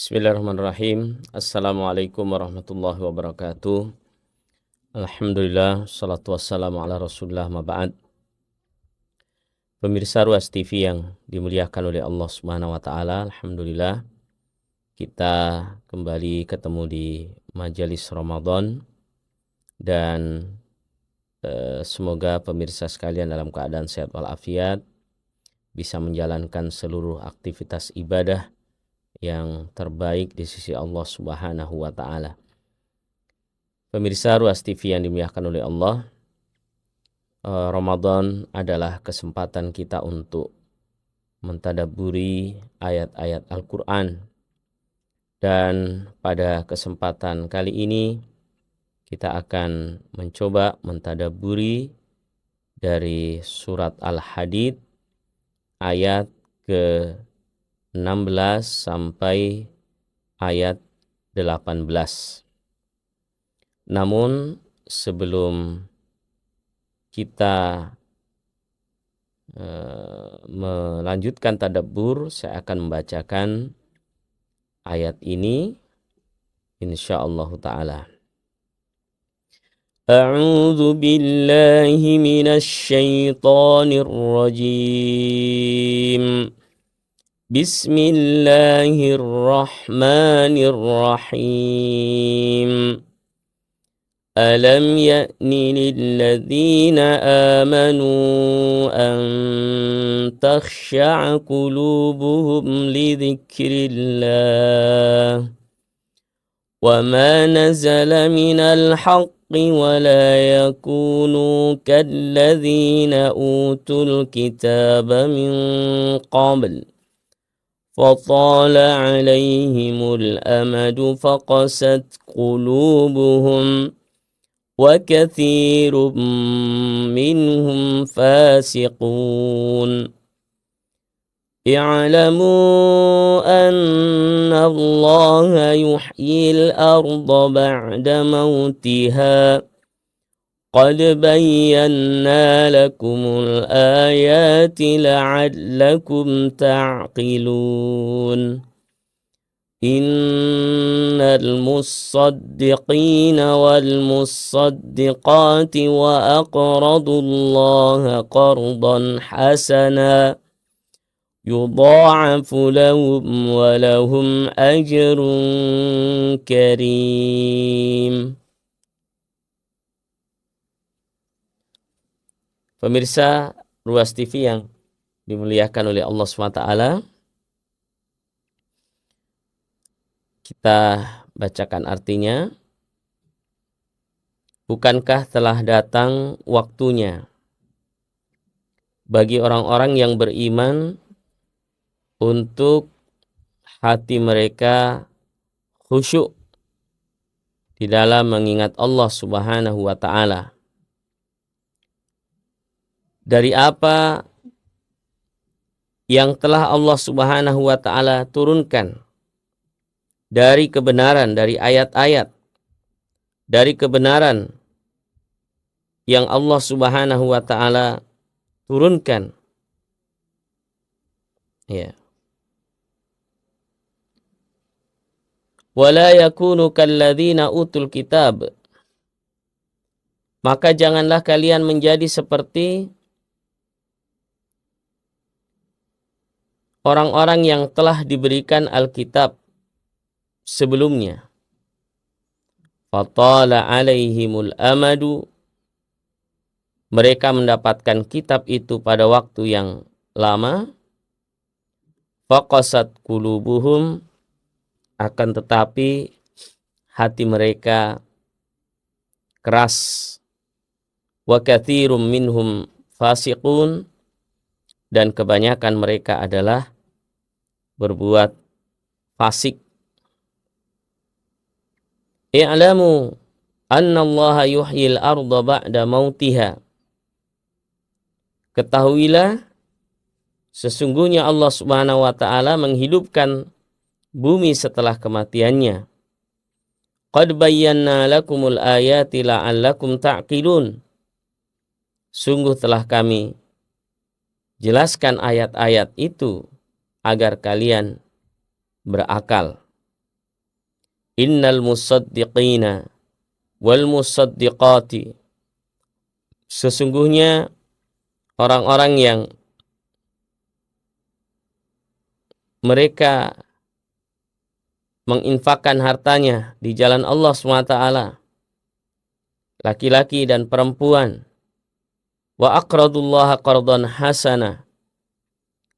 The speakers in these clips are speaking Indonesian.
Bismillahirrahmanirrahim. Assalamualaikum warahmatullahi wabarakatuh. Alhamdulillah, salatu wassalamu ala rasulullah ma ba'd. Pemirsa Ruas TV yang dimuliakan oleh Allah Subhanahu wa taala, alhamdulillah kita kembali ketemu di majelis Ramadan dan semoga pemirsa sekalian dalam keadaan sehat walafiat, bisa menjalankan seluruh aktivitas ibadah yang terbaik di sisi Allah Subhanahu wa taala. Pemirsa Ruas TV yang dimuliakan oleh Allah, Ramadan adalah kesempatan kita untuk mentadabburi ayat-ayat Al-Qur'an. Dan pada kesempatan kali ini kita akan mencoba mentadabburi dari surat Al-Hadid ayat ke 16 sampai ayat 18. Namun sebelum kita melanjutkan tadabbur, saya akan membacakan ayat ini insyaallah taala. A'udzu billahi minasy syaithanir rajim. Bismillahirrahmanirrahim. Alam ya'ni lilladzina amanu an takhsha'a qulubuhum li dzikrillah wa ma nazala minal haqqi wa la yakunu kalladzina utul kitaba min qabl فطال عليهم الأمد فقست قلوبهم وكثير منهم فاسقون اعلموا أن الله يحيي الأرض بعد موتها قد بينا لكم الآيات لعلكم تعقلون إن المصدقين والمصدقات وأقرضوا الله قرضا حسنا يضاعف لهم ولهم أجر كريم. Pemirsa Ruas TV yang dimuliakan oleh Allah SWT, kita bacakan artinya. Bukankah telah datang waktunya bagi orang-orang yang beriman untuk hati mereka khusyuk di dalam mengingat Allah Subhanahu wa taala. Dari apa yang telah Allah Subhanahu wa taala turunkan dari kebenaran, dari ayat-ayat, dari kebenaran yang Allah Subhanahu wa taala turunkan. Ya. Wala yakunu kalladzina utul kitab. Maka janganlah kalian menjadi seperti orang-orang yang telah diberikan Alkitab sebelumnya. Fatala alaihimul amadu. Mereka mendapatkan kitab itu pada waktu yang lama. Faqasat qulubuhum. Akan tetapi hati mereka keras. Wa katsirum minhum fasiqun. Dan kebanyakan mereka adalah berbuat fasik. I'lamu anna Allah yuhyil arda ba'da mautiha. Ketahuilah sesungguhnya Allah Subhanahu wa taala menghidupkan bumi setelah kematiannya. Qad bayyana lakumul ayati la'allakum ta'qilun. Sungguh telah kami jelaskan ayat-ayat itu agar kalian berakal. Innal musaddiqina wal musaddiqati, sesungguhnya orang-orang yang mereka menginfakkan hartanya di jalan Allah SWT, laki-laki dan perempuan, wa aqradullaha qardan hasana,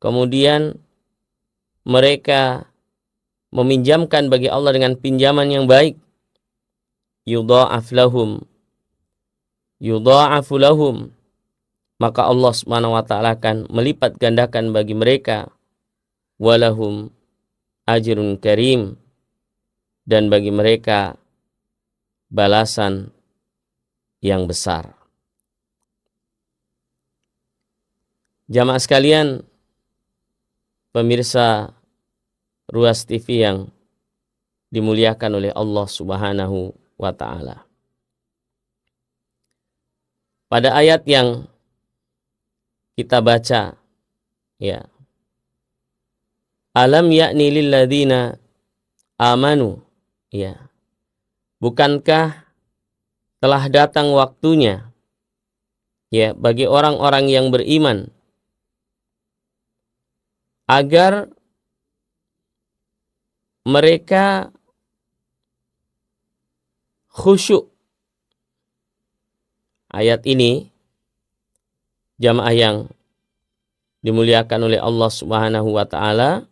kemudian mereka meminjamkan bagi Allah dengan pinjaman yang baik, yudha'afu lahum, maka Allah Subhanahu wa taala akan melipat gandakan bagi mereka, walahum ajrun karim, dan bagi mereka balasan yang besar. Jamaah sekalian, pemirsa Ruas TV yang dimuliakan oleh Allah Subhanahu wa taala. Pada ayat yang kita baca, ya, alam ya'ni lil ladzina amanu, ya, bukankah telah datang waktunya, ya, bagi orang-orang yang beriman agar mereka khusyuk. Ayat ini, jamaah yang dimuliakan oleh Allah Subhanahu wa taala,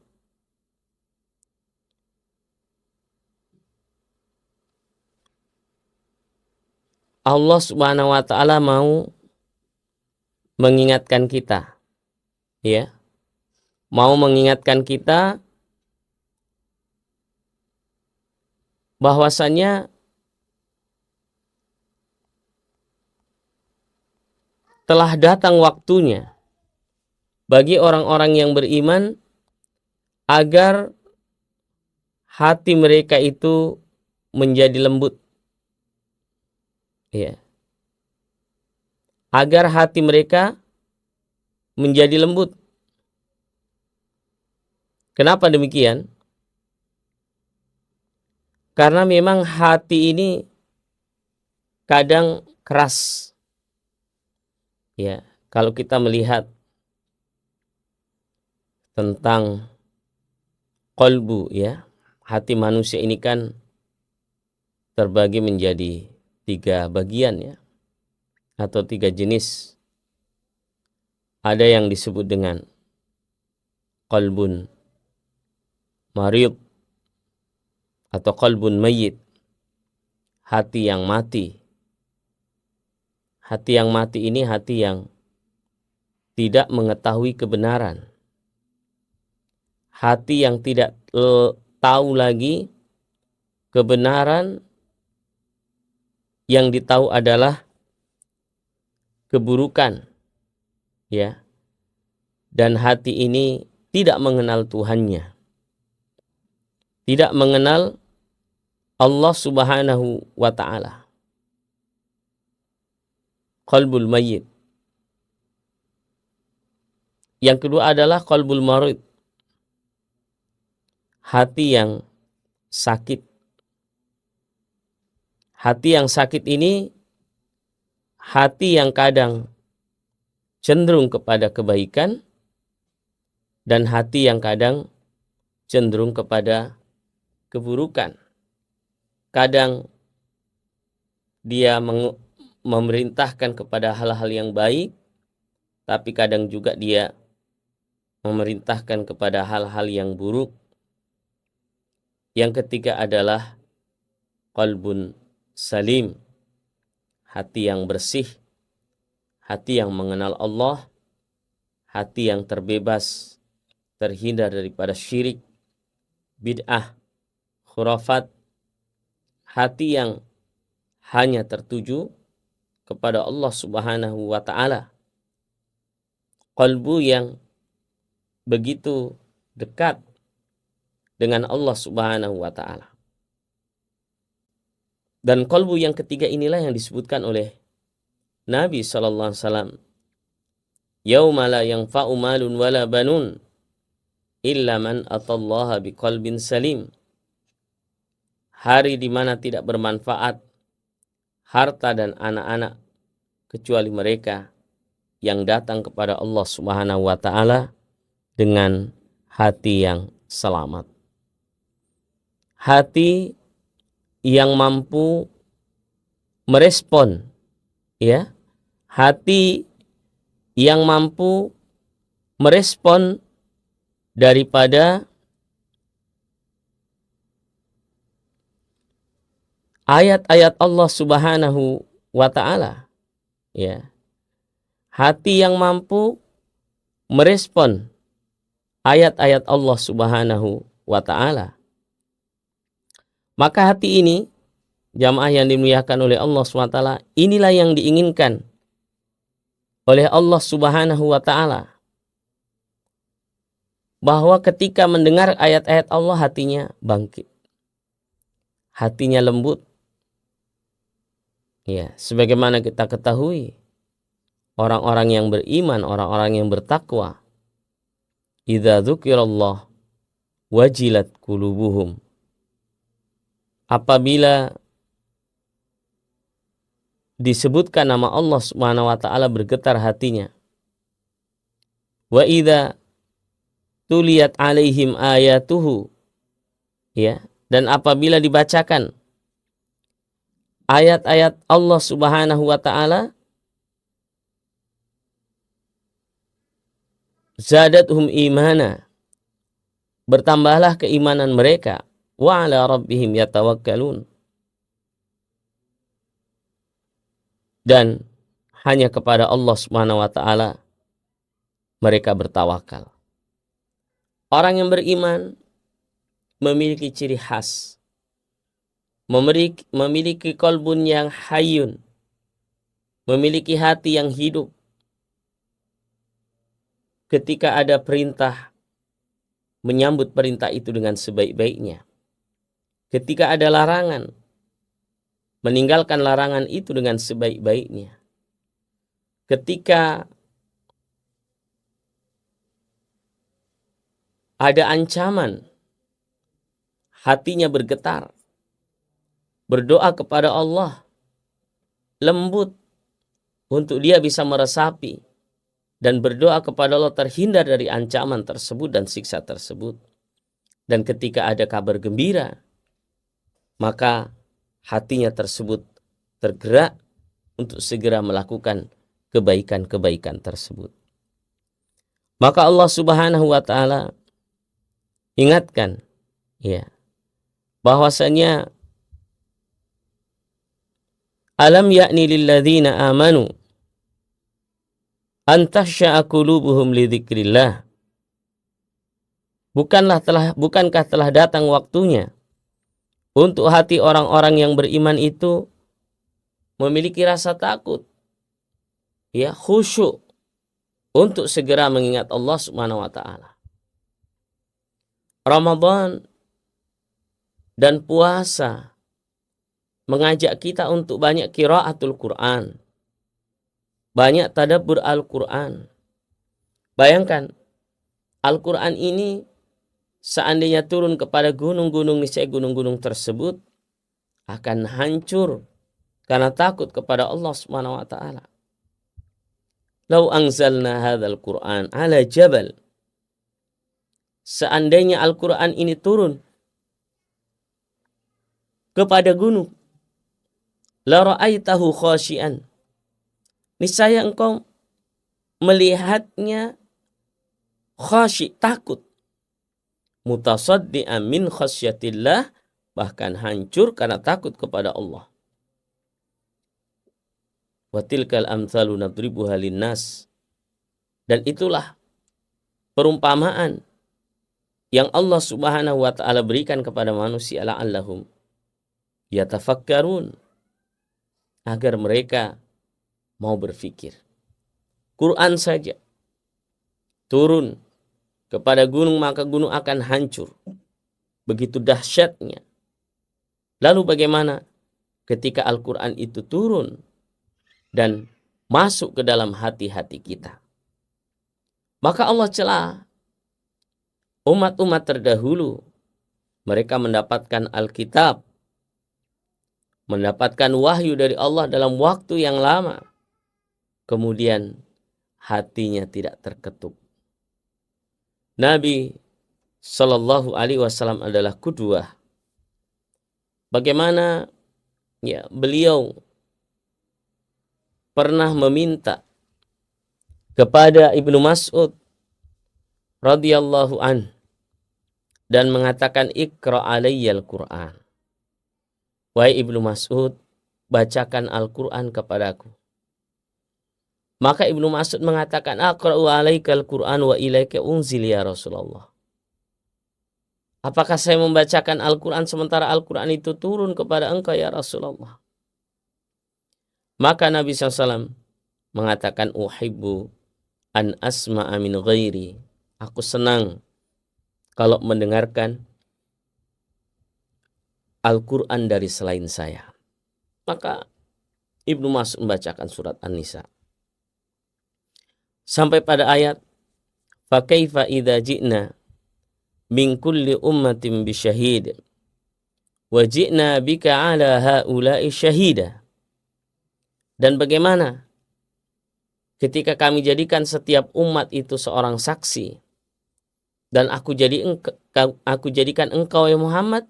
Allah Subhanahu wa taala mau mengingatkan kita, ya. Mau mengingatkan kita bahwasannya telah datang waktunya bagi orang-orang yang beriman agar hati mereka itu menjadi lembut, ya. Agar hati mereka menjadi lembut. Kenapa demikian? Karena memang hati ini kadang keras. Ya, kalau kita melihat tentang qalbu, ya, hati manusia ini kan terbagi menjadi 3 bagian, ya, atau 3 jenis. Ada yang disebut dengan qalbun marid atau qalbun mayyit, hati yang mati. Hati yang mati ini hati yang tidak mengetahui kebenaran. Hati yang tidak tahu lagi kebenaran, yang ditahu adalah keburukan, ya. Dan hati ini tidak mengenal Tuhannya, tidak mengenal Allah Subhanahu wa taala. Qalbul mayyit. Yang kedua adalah qalbul marid, hati yang sakit. Hati yang sakit ini hati yang kadang cenderung kepada kebaikan dan hati yang kadang cenderung kepada keburukan. Kadang dia memerintahkan kepada hal-hal yang baik, tapi kadang juga dia memerintahkan kepada hal-hal yang buruk. Yang ketiga adalah qalbun salim, hati yang bersih, hati yang mengenal Allah, hati yang terbebas, terhindar daripada syirik, bid'ah, khurafat, hati yang hanya tertuju kepada Allah Subhanahu wa taala. Qalbu yang begitu dekat dengan Allah Subhanahu wa taala. Dan qalbu yang ketiga inilah yang disebutkan oleh Nabi sallallahu alaihi wasallam, yauma la yanfa'u malun wala banun illa man atallaha biqalbin salim. hari di mana tidak bermanfaat harta dan anak-anak kecuali mereka yang datang kepada Allah Subhanahu wa taala dengan hati yang selamat. Hati yang mampu merespon, ya. Hati yang mampu merespon daripada ayat-ayat Allah Subhanahu wa taala, ya. Hati yang mampu merespon ayat-ayat Allah Subhanahu wa taala. Maka hati ini, jamaah yang dimuliakan oleh Allah SWT, inilah yang diinginkan oleh Allah Subhanahu wa taala. Bahwa ketika mendengar ayat-ayat Allah, hatinya bangkit. Hatinya lembut. Ya, sebagaimana kita ketahui, orang-orang yang beriman, orang-orang yang bertakwa, idza dzukirallah wajilat qulubuhum. Apabila disebutkan nama Allah Subhanahu wa taala, bergetar hatinya. Wa idza tuliyat alaihim ayatuhu, ya, dan apabila dibacakan ayat-ayat Allah Subhanahu wa taala, zadatuhum imana, bertambahlah keimanan mereka, wa ala rabbihim yatawakkalun, dan hanya kepada Allah Subhanahu wa taala mereka bertawakal. Orang yang beriman memiliki ciri khas, memiliki qalbun yang hayyun, memiliki hati yang hidup. Ketika ada perintah, menyambut perintah itu dengan sebaik-baiknya. Ketika ada larangan, meninggalkan larangan itu dengan sebaik-baiknya. Ketika ada ancaman, hatinya bergetar, berdoa kepada Allah, lembut untuk dia bisa meresapi, dan berdoa kepada Allah terhindar dari ancaman tersebut dan siksa tersebut. Dan ketika ada kabar gembira, maka hatinya tersebut tergerak untuk segera melakukan kebaikan-kebaikan tersebut. Maka Allah Subhanahu wa taala ingatkan, ya, bahwasanya alam ya'ni lilladzina amanu an takhsha'a qulubuhum li dzikrillah. Bukankah telah datang waktunya untuk hati orang-orang yang beriman itu memiliki rasa takut, ya, khusyuk untuk segera mengingat Allah Subhanahu wa taala. Ramadan dan puasa mengajak kita untuk banyak qiraatul Quran, banyak tadabbur Al-Quran. Bayangkan, Al-Quran ini seandainya turun kepada gunung-gunung, niscaya gunung-gunung tersebut akan hancur karena takut kepada Allah Subhanahu wa taala. Lau anzalna hadzal Qur'an ala jabal. Seandainya Al-Quran ini turun kepada gunung, la ra'aitahu khashian, niscaya engkau melihatnya khashi, takut, mutasaddian min khasyatillah, bahkan hancur karena takut kepada Allah. Wa tilkal amthalu nadribuha linnas, dan itulah perumpamaan yang Allah Subhanahu wa taala berikan kepada manusia la'allahum yatafakkarun, agar mereka mau berfikir. Quran saja turun kepada gunung, maka gunung akan hancur. Begitu dahsyatnya. Lalu bagaimana ketika Al-Quran itu turun dan masuk ke dalam hati-hati kita? Maka Allah celah umat-umat terdahulu. Mereka mendapatkan Alkitab mendapatkan wahyu dari Allah dalam waktu yang lama, kemudian hatinya tidak terketuk. Nabi Shallallahu Alaihi Wasallam adalah qudwah. Bagaimana ya beliau pernah meminta kepada Ibnu Mas'ud radhiyallahu an dan mengatakan Iqra alayyal Qur'an. Wahai Ibnu Mas'ud, bacakan Al-Qur'an kepadaku. Maka Ibnu Mas'ud mengatakan Aqra'u alaikal Qur'an wa ilaika unzil ya Rasulullah. Apakah saya membacakan Al-Qur'an sementara Al-Qur'an itu turun kepada engkau ya Rasulullah? Maka Nabi SAW mengatakan uhibbu an asma'a min ghairi. Aku senang kalau mendengarkan Al-Quran dari selain saya. Maka Ibnu Mas'ud membacakan surat An-Nisa. Sampai pada ayat fa kaifa idza ji'na min kulli ummatin bisyahid wa ji'na bika ala haula'i syahida. Dan bagaimana ketika kami jadikan setiap umat itu seorang saksi dan aku jadikan engkau ya Muhammad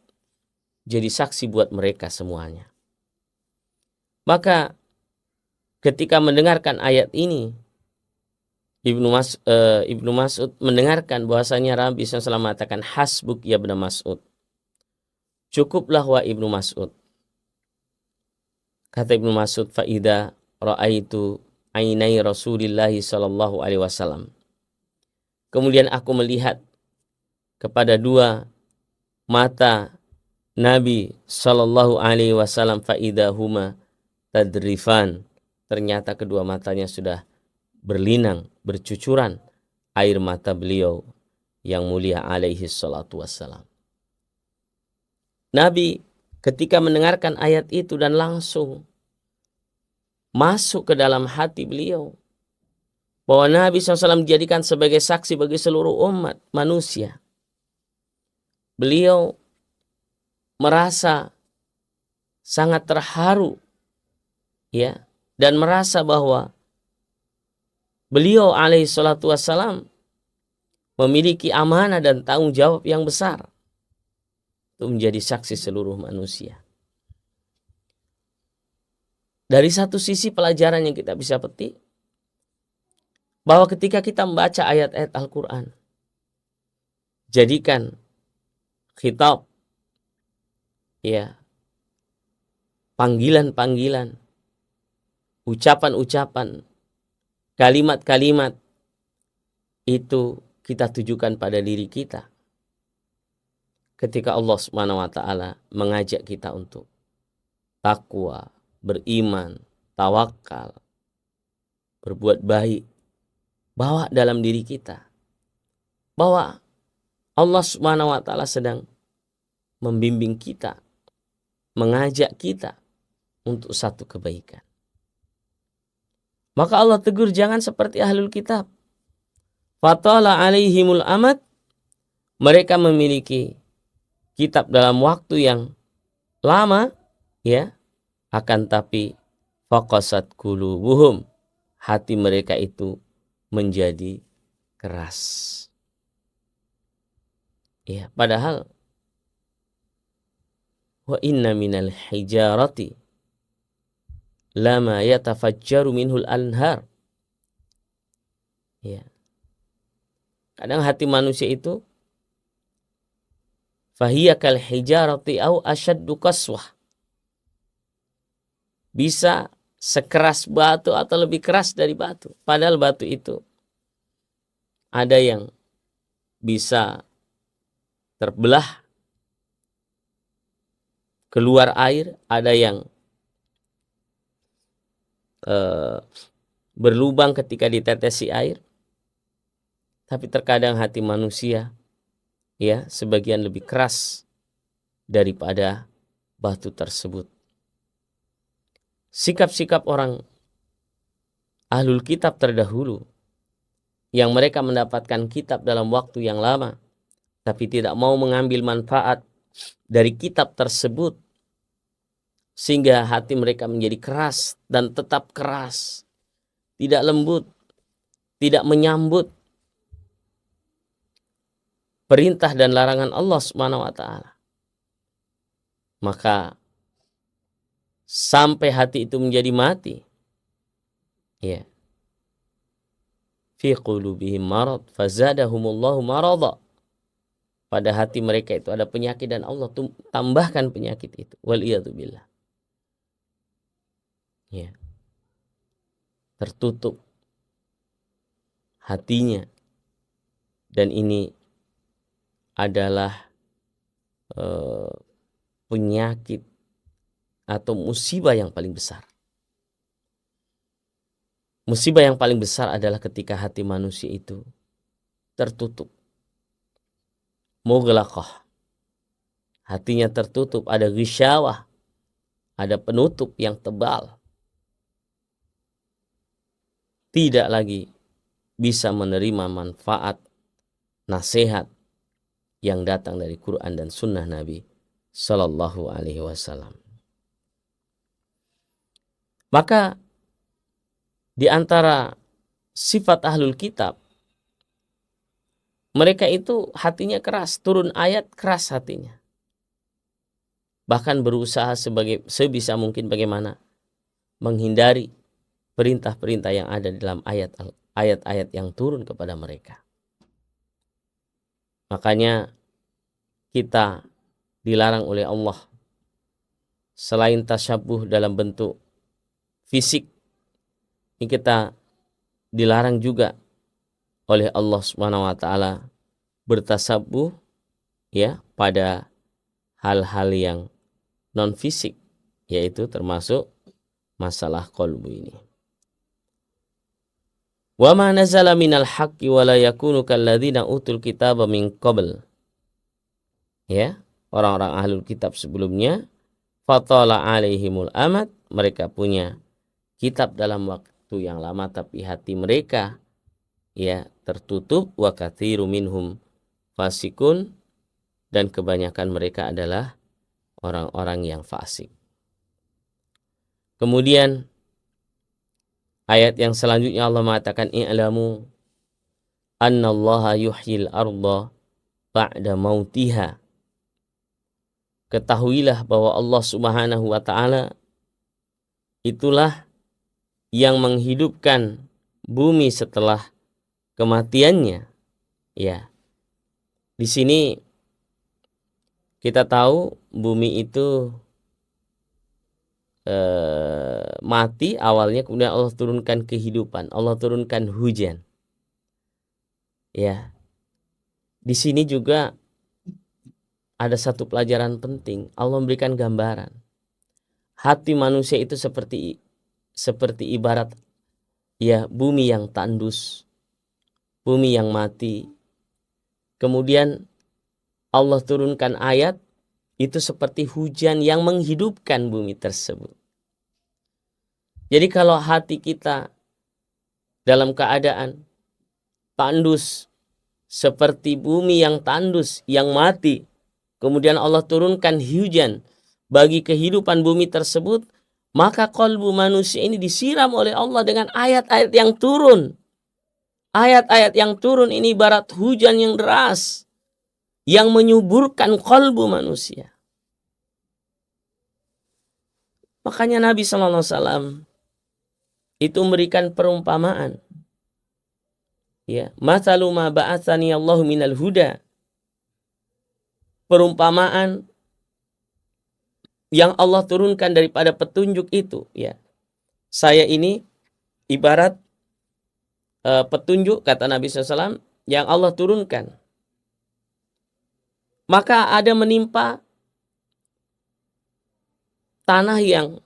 jadi saksi buat mereka semuanya. Maka ketika mendengarkan ayat ini Ibnu Mas'ud mendengarkan bahwasanya Nabi SAW mengatakan hasbuk ya Ibnu Mas'ud. Cukuplah wa Ibnu Mas'ud. Kata Ibnu Mas'ud, faida ra'aitu ainai Rasulillah sallallahu alaihi wasallam. Kemudian aku melihat kepada dua mata Nabi sallallahu alaihi wasallam faida huma tadrifan. Ternyata kedua matanya sudah berlinang, bercucuran air mata beliau yang mulia alaihi salatu wassalam. Nabi ketika mendengarkan ayat itu dan langsung masuk ke dalam hati beliau bahwa Nabi SAW dijadikan sebagai saksi bagi seluruh umat manusia. Beliau merasa sangat terharu ya, dan merasa bahwa beliau alaihi salatu wassalam memiliki amanah dan tanggung jawab yang besar untuk menjadi saksi seluruh manusia. Dari satu sisi pelajaran yang kita bisa petik bahwa ketika kita membaca ayat-ayat Al-Quran, jadikan khitab ya, panggilan-panggilan, ucapan-ucapan, kalimat-kalimat itu kita tujukan pada diri kita. Ketika Allah Subhanahu wa taala mengajak kita untuk takwa, beriman, tawakal, berbuat baik, bawa dalam diri kita bahwa Allah Subhanahu wa taala sedang membimbing kita, mengajak kita untuk satu kebaikan. Maka Allah tegur jangan seperti ahlul kitab. Fatala alaihimul amad. Mereka memiliki kitab dalam waktu yang lama ya, akan tapi faqasat qulubuhum, hati mereka itu menjadi keras. Ya, padahal wa inna minal hijarati lama yatafajjaru minhul anhar. Ya. Kadang hati manusia itu fahiya kal hijarati au asyaddu qaswah. Bisa sekeras batu atau lebih keras dari batu. Padahal batu itu ada yang bisa terbelah keluar air, ada yang berlubang ketika ditetesi air. Tapi terkadang hati manusia ya sebagian lebih keras daripada batu tersebut. Sikap-sikap orang ahlul kitab terdahulu yang mereka mendapatkan kitab dalam waktu yang lama tapi tidak mau mengambil manfaat dari kitab tersebut sehingga hati mereka menjadi keras dan tetap keras, tidak lembut, tidak menyambut perintah dan larangan Allah Subhanahu wa taala. Maka sampai hati itu menjadi mati, ya, fi qulubihim marad fazadahumullahu marada. Pada hati mereka itu ada penyakit dan Allah tambahkan penyakit itu. Waliyadzubillah. Ya. Tertutup hatinya. Dan ini adalah penyakit atau musibah yang paling besar. Musibah yang paling besar adalah ketika hati manusia itu tertutup. Mughlaqah. Hatinya tertutup, ada ghisyawah, ada penutup yang tebal. Tidak lagi bisa menerima manfaat, nasihat yang datang dari Quran dan Sunnah Nabi Sallallahu Alaihi Wasallam. Maka di antara sifat ahlul kitab, mereka itu hatinya keras, turun ayat keras hatinya. Bahkan berusaha sebisa mungkin bagaimana menghindari perintah-perintah yang ada dalam ayat-ayat yang turun kepada mereka. Makanya kita dilarang oleh Allah, selain tasyabuh dalam bentuk fisik, ini kita dilarang juga oleh Allah Subhanahu wa taala bertasabuh, ya, pada hal-hal yang non fisik, yaitu termasuk masalah qalbu ini. Wa ma nazala minal haqqi wa la yakunu kalladzina utul kitaba min qabl. Ya, orang-orang ahlul kitab sebelumnya, fatala alaihimul amad, mereka punya kitab dalam waktu yang lama tapi hati mereka, ya, tertutup. Wa katsiru minhum fasikun, dan kebanyakan mereka adalah orang-orang yang fasik. Kemudian ayat yang selanjutnya Allah mengatakan, i'lamu annallaha yuhyil arda ba'da mautiha. Ketahuilah bahwa Allah Subhanahu wa taala itulah yang menghidupkan bumi setelah kematiannya. Ya. Di sini kita tahu bumi itu mati awalnya, kemudian Allah turunkan kehidupan, Allah turunkan hujan. Ya. Di sini juga ada satu pelajaran penting. Allah memberikan gambaran. Hati manusia itu seperti ibarat, ya, bumi yang tandus, bumi yang mati. Kemudian Allah turunkan ayat, itu seperti hujan yang menghidupkan bumi tersebut. Jadi kalau hati kita dalam keadaan tandus, seperti bumi yang tandus, yang mati, kemudian Allah turunkan hujan bagi kehidupan bumi tersebut, maka qalbu manusia ini disiram oleh Allah dengan ayat-ayat yang turun. Ayat-ayat yang turun ini ibarat hujan yang deras, yang menyuburkan qalbu manusia. Makanya Nabi SAW itu memberikan perumpamaan. Ya, mathalu ma ba'atsani Allahu minal huda. Perumpamaan yang Allah turunkan daripada petunjuk itu, ya. Saya ini ibarat petunjuk, kata Nabi SAW, yang Allah turunkan. Maka ada menimpa tanah yang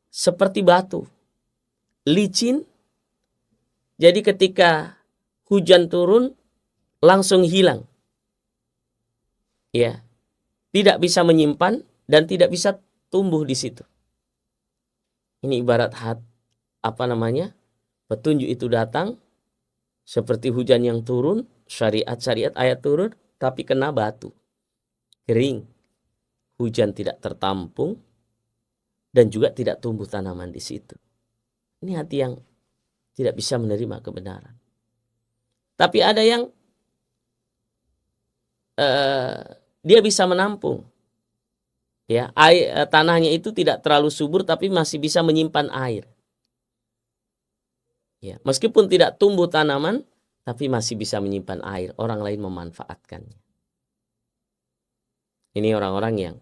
seperti batu, licin. Jadi ketika hujan turun langsung hilang. Ya, tidak bisa menyimpan dan tidak bisa tumbuh di situ. Ini ibarat petunjuk itu datang seperti hujan yang turun, syariat ayat turun, tapi kena batu, kering, hujan tidak tertampung, dan juga tidak tumbuh tanaman di situ. Ini hati yang tidak bisa menerima kebenaran. Tapi ada yang dia bisa menampung. Ya, tanahnya itu tidak terlalu subur tapi masih bisa menyimpan air. Ya, meskipun tidak tumbuh tanaman tapi masih bisa menyimpan air. Orang lain memanfaatkannya. Ini orang-orang yang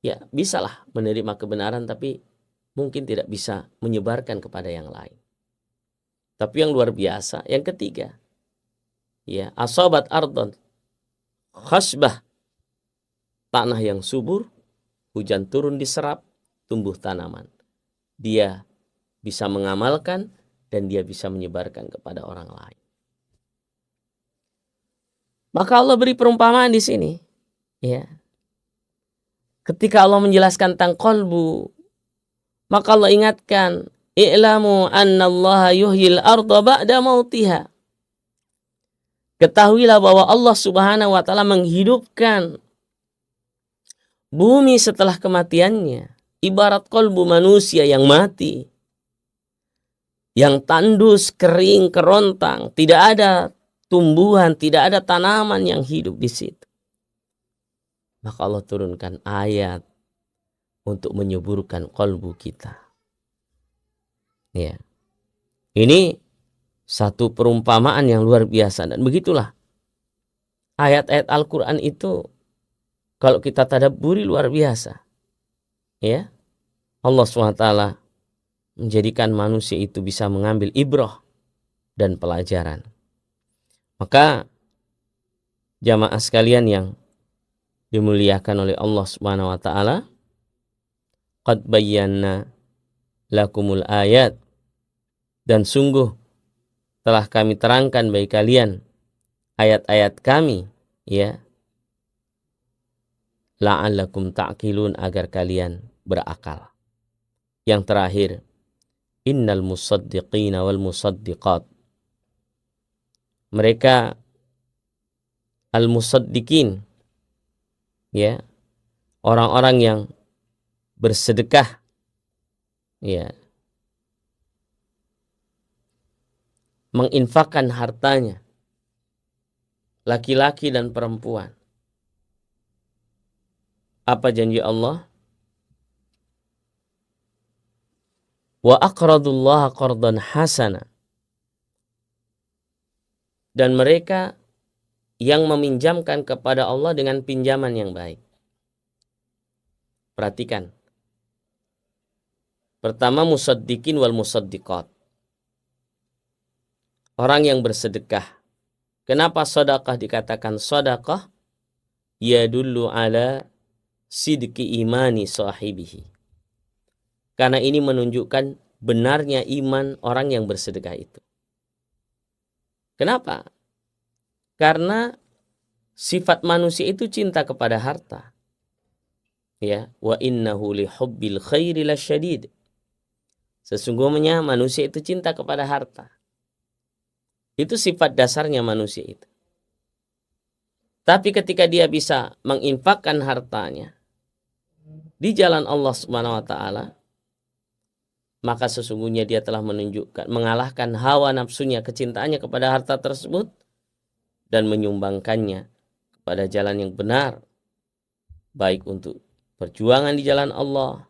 ya bisalah menerima kebenaran tapi mungkin tidak bisa menyebarkan kepada yang lain. Tapi yang luar biasa, yang ketiga, ya, asabat ardon khasbah, tanah yang subur, hujan turun diserap, tumbuh tanaman. Dia bisa mengamalkan dan dia bisa menyebarkan kepada orang lain. Maka Allah beri perumpamaan di sini, ya. Ketika Allah menjelaskan tentang qalbu, maka Allah ingatkan, i'lamu annallaha yuhyil arda ba'da mautiha. Ketahuilah bahwa Allah Subhanahu wa taala menghidupkan bumi setelah kematiannya. Ibarat qalbu manusia yang mati, yang tandus, kering, kerontang, tidak ada tumbuhan, tidak ada tanaman yang hidup di situ. Maka Allah turunkan ayat untuk menyuburkan qalbu kita. Ya. Ini satu perumpamaan yang luar biasa, dan begitulah ayat-ayat Al-Quran itu kalau kita tadabburi luar biasa. Ya, Allah SWT menjadikan manusia itu bisa mengambil ibrah dan pelajaran. Maka jamaah sekalian yang dimuliakan oleh Allah Subhanahu wa taala, qad bayyana lakumul ayat, dan sungguh telah kami terangkan bagi kalian ayat-ayat kami, ya, la'allakum ta'qilun, agar kalian berakal. Yang terakhir, innal musaddiqina wal musaddiqat, mereka al-musaddiqin, ya, orang-orang yang bersedekah, ya, menginfakkan hartanya, laki-laki dan perempuan. Apa janji Allah? Wa aqradullaha qardan hasana, dan mereka yang meminjamkan kepada Allah dengan pinjaman yang baik. Perhatikan. Pertama, musaddiqin wal musaddiqat, orang yang bersedekah. Kenapa sedekah dikatakan sedekah? Yadullu ala sidqi imani sahibihi. Karena ini menunjukkan benarnya iman orang yang bersedekah itu. Kenapa? Karena sifat manusia itu cinta kepada harta. Ya, wa innahu li hubbil khairi lasyadid. Sesungguhnya manusia itu cinta kepada harta. Itu sifat dasarnya manusia itu. Tapi ketika dia bisa menginfakkan hartanya di jalan Allah Subhanahu wa taala, maka sesungguhnya dia telah mengalahkan hawa nafsunya, kecintaannya kepada harta tersebut, dan menyumbangkannya kepada jalan yang benar, baik untuk perjuangan di jalan Allah,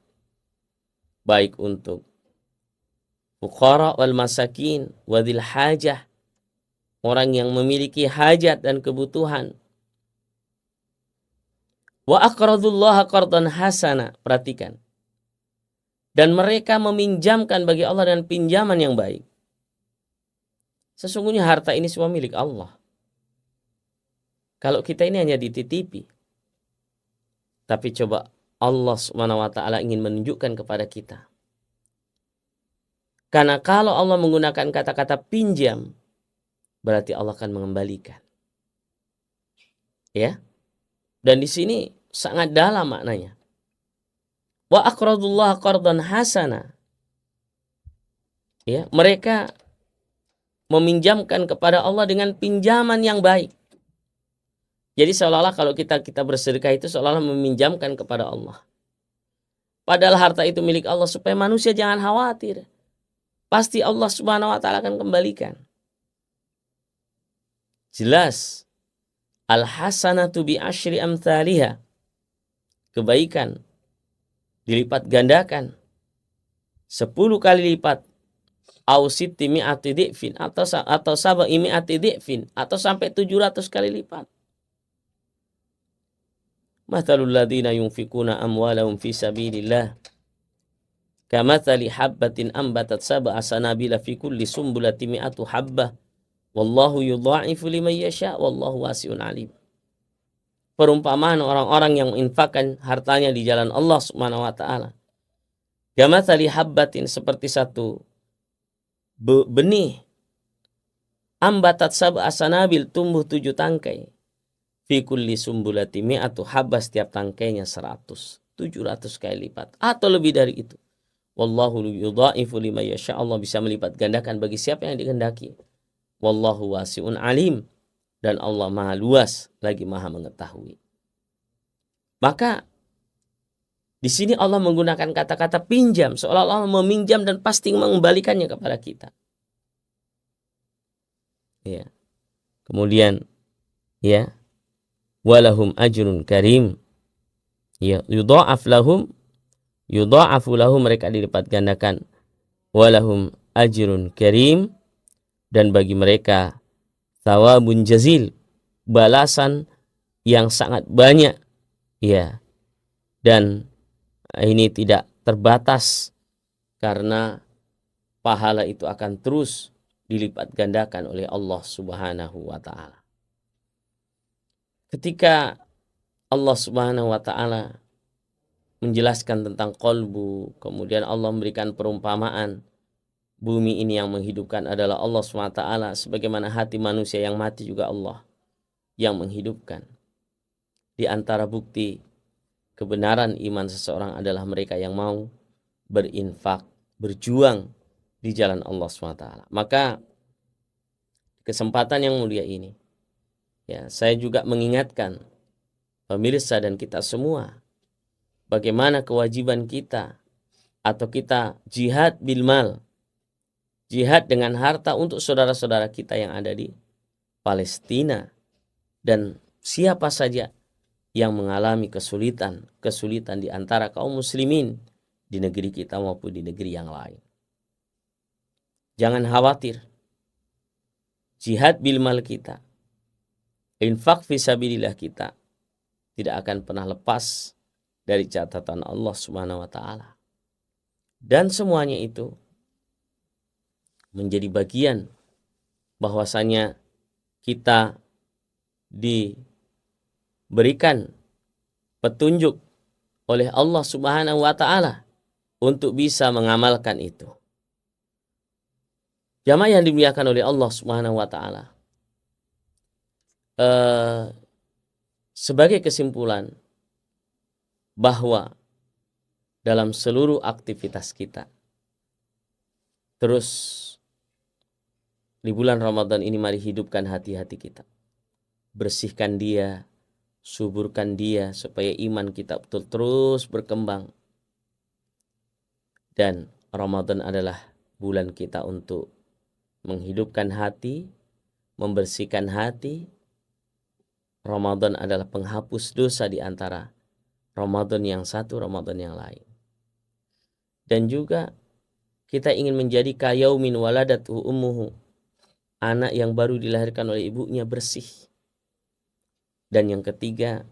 baik untuk fuqara wal masakin wadil hajah, orang yang memiliki hajat dan kebutuhan. Wa aqradullaha qardan hasana, perhatikan. Dan mereka meminjamkan bagi Allah dengan pinjaman yang baik. Sesungguhnya harta ini semua milik Allah. Kalau kita ini hanya dititipi. Tapi coba Allah Subhanahu wa taala ingin menunjukkan kepada kita. Karena kalau Allah menggunakan kata-kata pinjam, berarti Allah akan mengembalikan. Ya. Dan di sini sangat dalam maknanya. Wa aqradullaha qardan hasana. Ya, mereka meminjamkan kepada Allah dengan pinjaman yang baik. Jadi seolah-olah kalau kita bersedekah itu seolah-olah meminjamkan kepada Allah. Padahal harta itu milik Allah, supaya manusia jangan khawatir. Pasti Allah Subhanahu wa taala akan kembalikan. Jelas. Al-hasanatu bi asyri amthaliha. Kebaikan dilipat gandakan 10 kali lipat. Au sitti mi'ati di'fin, atau sab'i mi'ati di'fin, atau sampai 700 kali lipat. Mathalul ladzina yunfikuna amwalahum fi sabilillah kamathali habbatin ambatat sab'a sanabila fi kulli sumbulati mi'atu habbah wallahu yudha'ifu liman yasha wallahu wasi'un alim. Perumpamaan orang-orang yang menginfakkan hartanya di jalan Allah Subhanahu wa taala. Kamathali habbatin, seperti satu benih, ambatat sab'a sanabil, tumbuh 7 tangkai, fi kulli sumbulati mi'atu habbah, setiap tangkainya 100, 700 kali lipat atau lebih dari itu. Wallahu yudha'ifu liman yasha, Allah bisa melipat gandakan bagi siapa yang dikehendaki. Wallahu wasi'un alim, dan Allah maha luas lagi maha mengetahui. Maka di sini Allah menggunakan kata-kata pinjam, seolah-olah meminjam dan pasti mengembalikannya kepada kita. Ya. Kemudian ya, walahum ajrun karim. Ya, yudha'afu lahum, mereka dilipat gandakan. Walahum ajrun karim, dan bagi mereka thawabun jazil, balasan yang sangat banyak. Ya. Dan ini tidak terbatas, karena pahala itu akan terus dilipat gandakan oleh Allah Subhanahu wa taala. Ketika Allah Subhanahu wa taala menjelaskan tentang qalbu, kemudian Allah memberikan perumpamaan bumi ini yang menghidupkan adalah Allah Subhanahu wa taala, sebagaimana hati manusia yang mati juga Allah yang menghidupkan. Di antara bukti kebenaran iman seseorang adalah mereka yang mau berinfak, berjuang di jalan Allah SWT. Maka kesempatan yang mulia ini, ya, saya juga mengingatkan pemirsa dan kita semua, bagaimana kewajiban kita, atau kita jihad bil mal, jihad dengan harta untuk saudara-saudara kita yang ada di Palestina, dan siapa saja yang mengalami kesulitan di antara kaum muslimin di negeri kita maupun di negeri yang lain. Jangan khawatir. Jihad bil mal kita, infak fisabilillah kita tidak akan pernah lepas dari catatan Allah Subhanahu wa taala. Dan semuanya itu menjadi bagian bahwasanya kita diberikan petunjuk oleh Allah Subhanahu wa taala untuk bisa mengamalkan itu. Jamaah yang dimuliakan oleh Allah Subhanahu wa taala. Sebagai kesimpulan, bahwa dalam seluruh aktivitas kita, terus di bulan Ramadan ini, mari hidupkan hati-hati kita. Bersihkan dia, suburkan dia, supaya iman kita betul terus berkembang. Dan Ramadan adalah bulan kita untuk menghidupkan hati, membersihkan hati. Ramadan adalah penghapus dosa di antara Ramadan yang satu, Ramadan yang lain. Dan juga kita ingin menjadi kayaumin waladatu ummuhu, anak yang baru dilahirkan oleh ibunya bersih. Dan yang ketiga,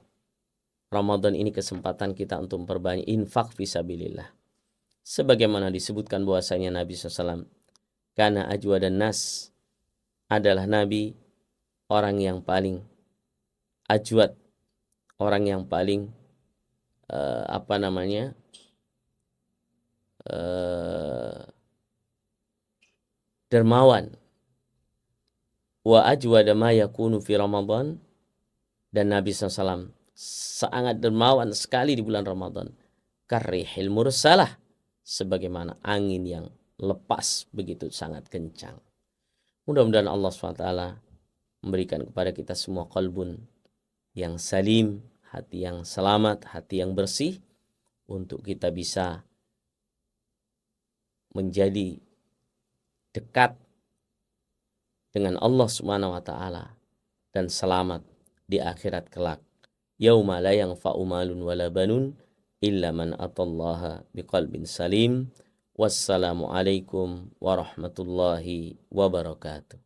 Ramadan ini kesempatan kita untuk memperbanyak infak fisabilillah. Sebagaimana disebutkan bahwasanya Nabi SAW, karena ajwa dan nas, adalah Nabi orang yang paling ajwad, orang yang paling dermawan. Wa ajwada ma yakunu fi Ramadan, dan Nabi SAW sangat dermawan sekali di bulan Ramadan. Karrihil mursalah, sebagaimana angin yang lepas begitu sangat kencang. Mudah-mudahan Allah SWT memberikan kepada kita semua qalbun yang salim, hati yang selamat, hati yang bersih, untuk kita bisa menjadi dekat dengan Allah Subhanahu wa taala dan selamat di akhirat kelak. Yauma la yanfa'u malun wala banun illa man atallaha biqalbin salim. Wassalamualaikum warahmatullahi wabarakatuh.